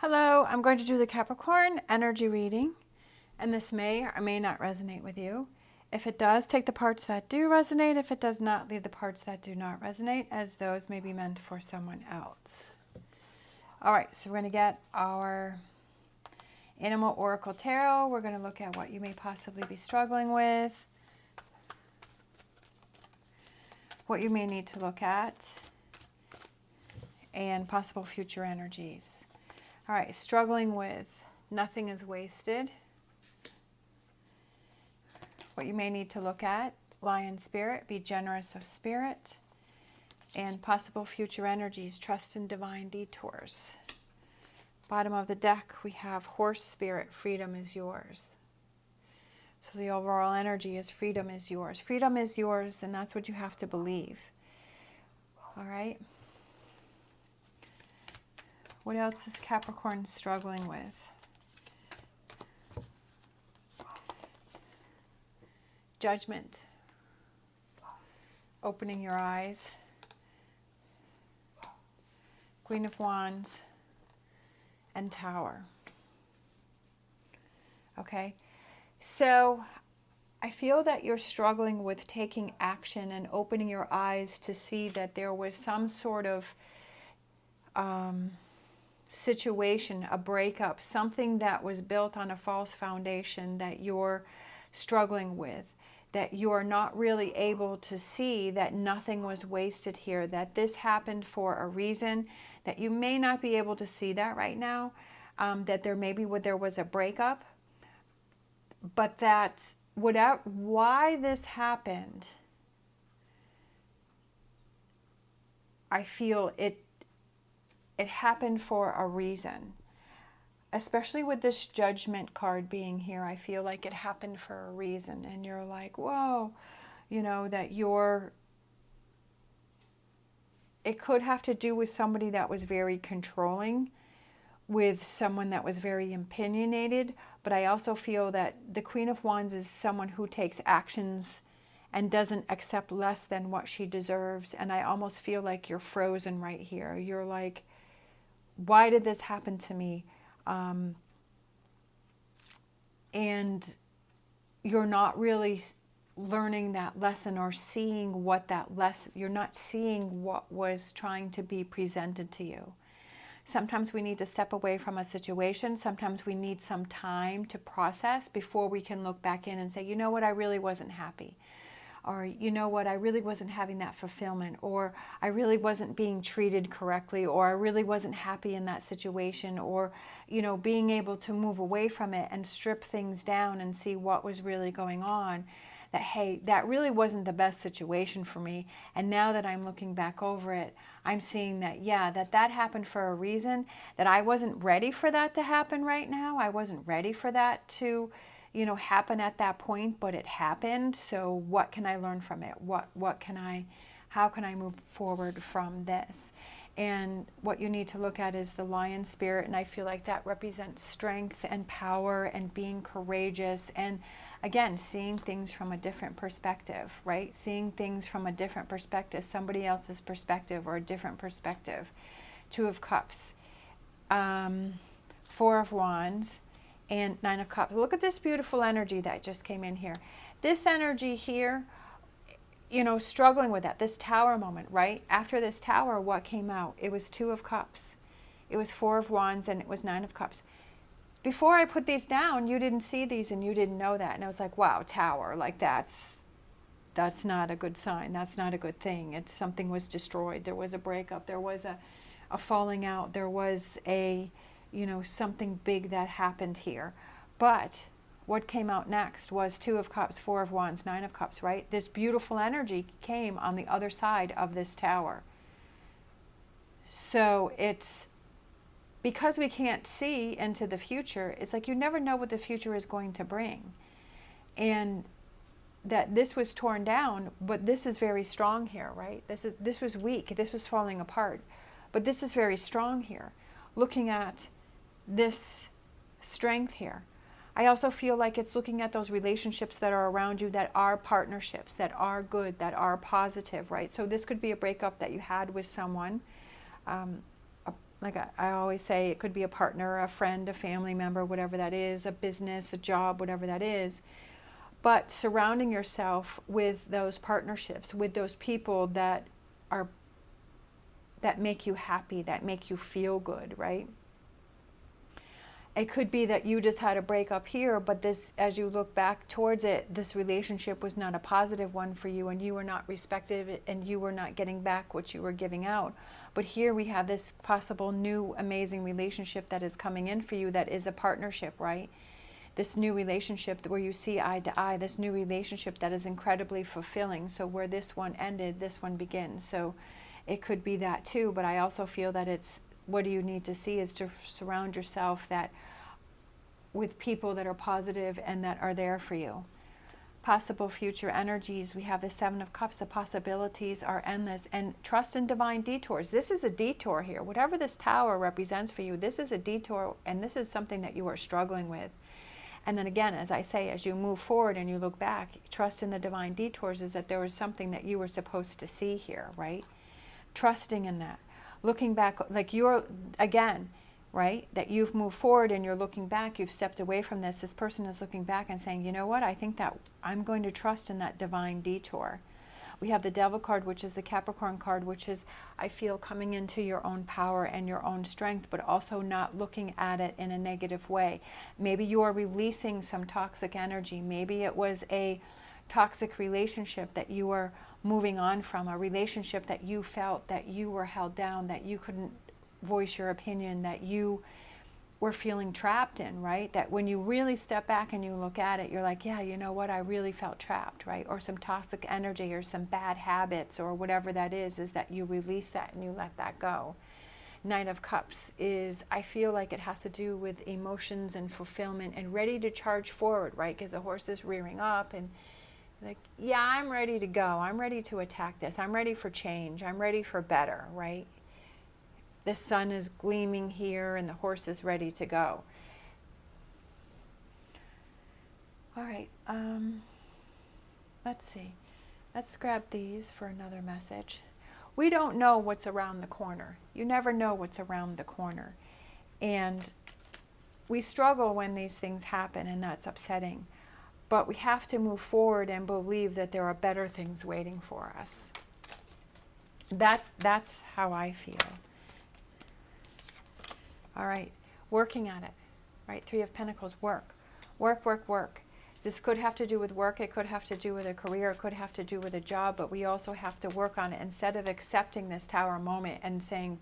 Hello, I'm going to do the Capricorn energy reading, and this may or may not resonate with you. If it does, take the parts that do resonate. If it does not, leave the parts that do not resonate, as those may be meant for someone else. All right, so we're going to get our Animal Oracle Tarot. We're going to look at what you may possibly be struggling with, what you may need to look at, and possible future energies. All right, struggling with nothing is wasted. What you may need to look at, Lion Spirit, be generous of spirit. And possible future energies, trust in divine detours. Bottom of the deck, we have Horse Spirit, freedom is yours. So the overall energy is freedom is yours. Freedom is yours, and that's what you have to believe. All right. What else is Capricorn struggling with? Judgment. Opening your eyes. Queen of Wands. And Tower. Okay. So I feel that you're struggling with taking action and opening your eyes to see that there was some sort of situation, a breakup, something that was built on a false foundation that you're struggling with, that you're not really able to see that nothing was wasted here, that this happened for a reason, that you may not be able to see that right now, that there was a breakup, but that why this happened, I feel it happened for a reason. Especially with this Judgment card being here, I feel like it happened for a reason. And you're like, whoa, that it could have to do with somebody that was very controlling, with someone that was very opinionated. But I also feel that the Queen of Wands is someone who takes actions and doesn't accept less than what she deserves. And I almost feel like you're frozen right here. You're like, why did this happen to me? And you're not really learning that lesson or seeing what that lesson, you're not seeing what was trying to be presented to you. Sometimes we need to step away from a situation. Sometimes we need some time to process before we can look back in and say, you know what, I really wasn't happy. Or, you know what, I really wasn't having that fulfillment, or I really wasn't being treated correctly, or I really wasn't happy in that situation, or, being able to move away from it and strip things down and see what was really going on. That, hey, that really wasn't the best situation for me. And now that I'm looking back over it, I'm seeing that, yeah, that happened for a reason, that I wasn't ready for that to happen right now. I wasn't ready for that to happen at that point, but it happened. So what can I learn from it? How can I move forward from this? And what you need to look at is the Lion Spirit. And I feel like that represents strength and power and being courageous. And again, seeing things from a different perspective, right? Seeing things from a different perspective, somebody else's perspective or a different perspective. Two of Cups, Four of Wands, and Nine of Cups. Look at this beautiful energy that just came in here. This energy here, struggling with that, this Tower moment, right? After this Tower, what came out? It was Two of Cups. It was Four of Wands, and it was Nine of Cups. Before I put these down, you didn't see these and you didn't know that. And I was like, wow, Tower, like that's not a good sign. That's not a good thing. Something was destroyed. There was a breakup. There was a falling out. There was something big that happened here. But what came out next was Two of Cups, Four of Wands, Nine of Cups, right? This beautiful energy came on the other side of this Tower. So it's because we can't see into the future, it's like you never know what the future is going to bring. And that this was torn down, but this is very strong here, right? This was weak. This was falling apart. But this is very strong here. Looking at this strength here. I also feel like it's looking at those relationships that are around you that are partnerships, that are good, that are positive, right? So this could be a breakup that you had with someone, Like I always say, it could be a partner, a friend, a family member, whatever that is, a business, a job, whatever that is. But surrounding yourself with those partnerships, with those people that are, that make you happy, that make you feel good, right? It could be that you just had a breakup here, but this, as you look back towards it, this relationship was not a positive one for you, and you were not respected, and you were not getting back what you were giving out. But here we have this possible new amazing relationship that is coming in for you, that is a partnership, right? This new relationship where you see eye to eye, this new relationship that is incredibly fulfilling. So where this one ended, this one begins. So it could be that too, but I also feel that it's, what do you need to see is to surround yourself that with people that are positive and that are there for you. Possible future energies, we have the Seven of Cups. The possibilities are endless. And trust in divine detours. This is a detour here. Whatever this tower represents for you, this is a detour, and this is something that you are struggling with. And then again, as I say, as you move forward and you look back, trust in the divine detours is that there was something that you were supposed to see here, right? Trusting in that. Looking back, like you're, again, right, that you've moved forward and you're looking back, you've stepped away from this. This person is looking back and saying, you know what, I think that I'm going to trust in that divine detour. We have the Devil card, which is the Capricorn card, which is, I feel, coming into your own power and your own strength, but also not looking at it in a negative way. Maybe you are releasing some toxic energy. Maybe it was a toxic relationship that you were moving on from, a relationship that you felt that you were held down, that you couldn't voice your opinion, that you were feeling trapped in, right? That when you really step back and you look at it, you're like, yeah, you know what, I really felt trapped, right? Or some toxic energy or some bad habits or whatever that is that you release that and you let that go. Knight of Cups is, I feel like it has to do with emotions and fulfillment and ready to charge forward, right? Because the horse is rearing up and like, yeah, I'm ready to go. I'm ready to attack this. I'm ready for change. I'm ready for better, right? The sun is gleaming here and the horse is ready to go. All right, let's see. Let's grab these for another message. We don't know what's around the corner. You never know what's around the corner. And we struggle when these things happen, and that's upsetting. But we have to move forward and believe that there are better things waiting for us. That's how I feel. All right, working at it, right? Three of Pentacles, work. Work, work, work. This could have to do with work. It could have to do with a career. It could have to do with a job, but we also have to work on it instead of accepting this tower moment and saying,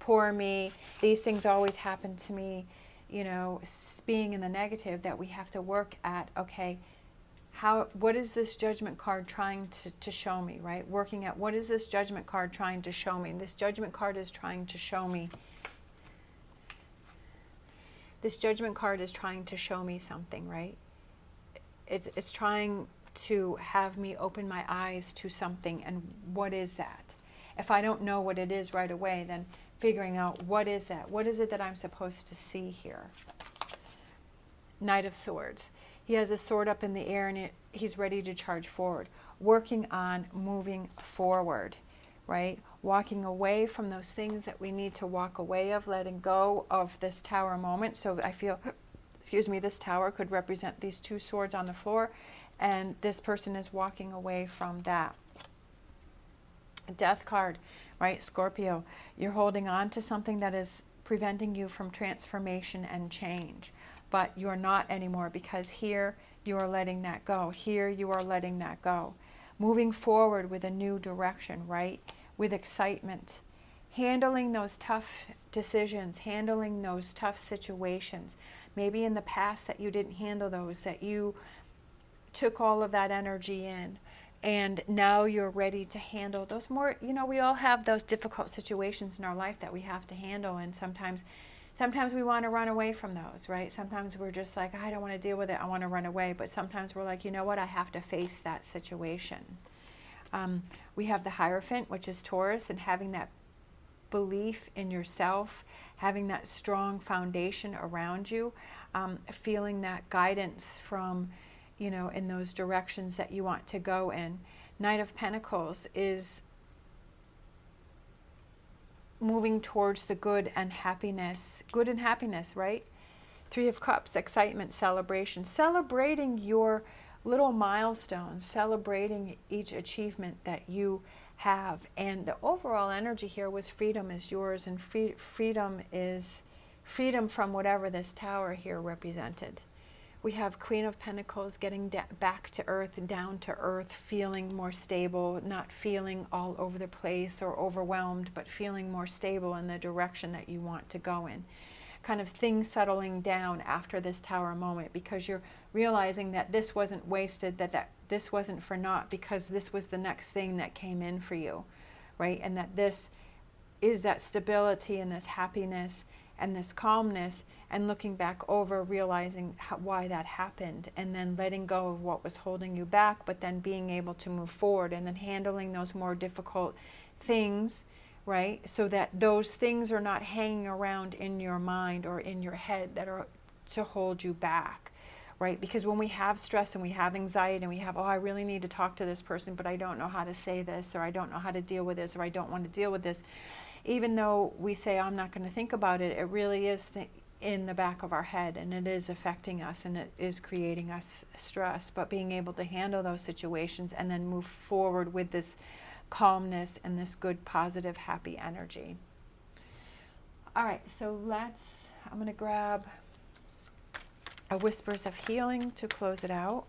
poor me, these things always happen to me, you know, being in the negative, that we have to work at, okay, what is this Judgment card trying to show me, right? Working at, what is this Judgment card trying to show me? This Judgment card is trying to show me. This Judgment card is trying to show me something, right? It's trying to have me open my eyes to something, and what is that? If I don't know what it is right away, then figuring out what is that? What is it that I'm supposed to see here? Knight of Swords. He has a sword up in the air and he's ready to charge forward. Working on moving forward, right? Walking away from those things that we need to walk away of, letting go of this tower moment. So I feel, excuse me, this tower could represent these two swords on the floor, and this person is walking away from that. Death card, right? Scorpio, you're holding on to something that is preventing you from transformation and change, but you're not anymore, because here you are letting that go. Here you are letting that go. Moving forward with a new direction, right? With excitement. Handling those tough decisions, handling those tough situations. Maybe in the past that you didn't handle those, that you took all of that energy in, and now you're ready to handle those more, you know, we all have those difficult situations in our life that we have to handle, and sometimes we want to run away from those, right? Sometimes we're just like, I don't want to deal with it, I want to run away. But sometimes we're like, you know what, I have to face that situation. We have the Hierophant, which is Taurus, and having that belief in yourself, having that strong foundation around you, feeling that guidance from, you know, in those directions that you want to go in. Knight of Pentacles is moving towards the good and happiness, right? Three of Cups, excitement, celebration, celebrating your little milestones, celebrating each achievement that you have. And the overall energy here was freedom is yours, and freedom is freedom from whatever this tower here represented. We have Queen of Pentacles getting back to earth, down to earth, feeling more stable, not feeling all over the place or overwhelmed, but feeling more stable in the direction that you want to go in. Kind of things settling down after this tower moment, because you're realizing that this wasn't wasted, that this wasn't for naught, because this was the next thing that came in for you, right? And that this is that stability and this happiness and this calmness, and looking back over, realizing why that happened, and then letting go of what was holding you back, but then being able to move forward, and then handling those more difficult things, right? So that those things are not hanging around in your mind or in your head that are to hold you back, right? Because when we have stress and we have anxiety and we have, oh, I really need to talk to this person, but I don't know how to say this, or I don't know how to deal with this, or I don't want to deal with this, even though we say, I'm not going to think about it, it really is in the back of our head, and it is affecting us, and it is creating us stress. But being able to handle those situations and then move forward with this calmness and this good, positive, happy energy. All right, so I'm going to grab a Whispers of Healing to close it out.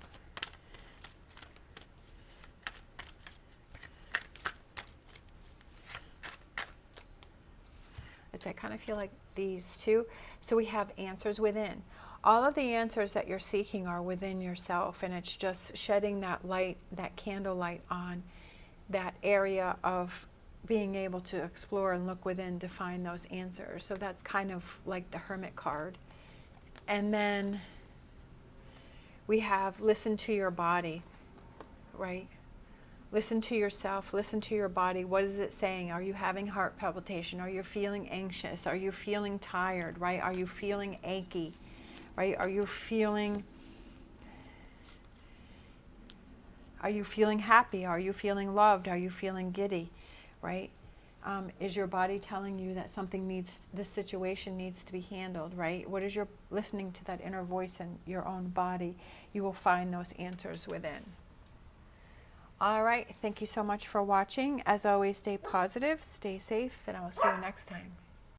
I kind of feel like these two. So we have answers within. All of the answers that you're seeking are within yourself, and it's just shedding that light, that candle light on that area of being able to explore and look within to find those answers. So that's kind of like the Hermit card. And then we have listen to your body, right? Listen to yourself, listen to your body. What is it saying? Are you having heart palpitation? Are you feeling anxious? Are you feeling tired, right? Are you feeling achy, right? Are you feeling happy? Are you feeling loved? Are you feeling giddy, right? Is your body telling you that this situation needs to be handled, right? What is your listening to that inner voice in your own body? You will find those answers within. All right, thank you so much for watching. As always, stay positive, stay safe, and I will see you next time.